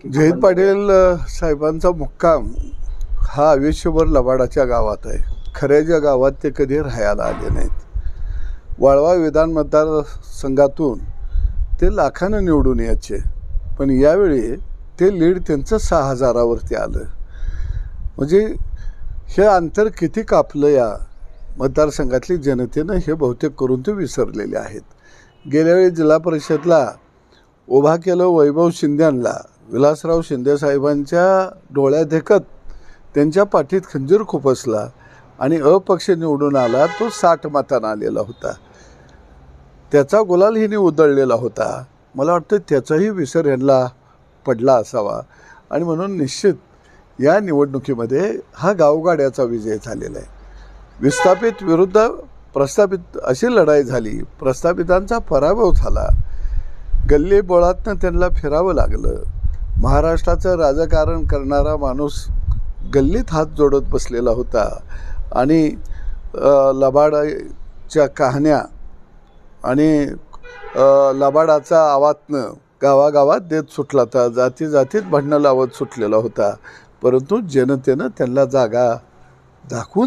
जयंत पाटील साहेबांचा मुक्काम हा आयुष्यभर लबाडाच्या गावात आहे. खऱ्याच्या गावात ते कधी राहायला आले नाहीत. वाळवा विधान मतदारसंघातून ते लाखानं निवडून यायचे, पण यावेळी ते लीड त्यांचं 6,000वरती आलं. म्हणजे हे अंतर किती कापलं या मतदारसंघातली जनतेनं हे बहुतेक करून ते विसरलेले आहेत. गेल्यावेळी जिल्हा परिषदला उभा केलं वैभव शिंदेंना. विलासराव शिंदे साहेबांच्या डोळ्यात देखत त्यांच्या पाठीत खंजीर खुपसला आणि अपक्ष निवडून आला. तो 60 मतांना आलेला होता. त्याचा गुलाल हिने उधळलेला होता. मला वाटतं त्याचाही विसर यांना पडला असावा आणि म्हणून निश्चित या निवडणुकीमध्ये हा गावगाड्याचा विजय झालेला आहे. विस्थापित विरुद्ध प्रस्थापित अशी लढाई झाली. प्रस्थापितांचा पराभव झाला. गल्ली बोळातनं त्यांना फिरावं लागलं. महाराष्ट्राचं राजकारण करणारा माणूस गल्लीत हात जोडत बसलेला होता आणि लबाडाच्या कहाण्या आणि लबाडाचा आवाजनं गावागावात देत सुटला होता. जाती जातीत भांडणं लावत सुटलेला होता. परंतु जनतेनं त्यांना जागा दाखवून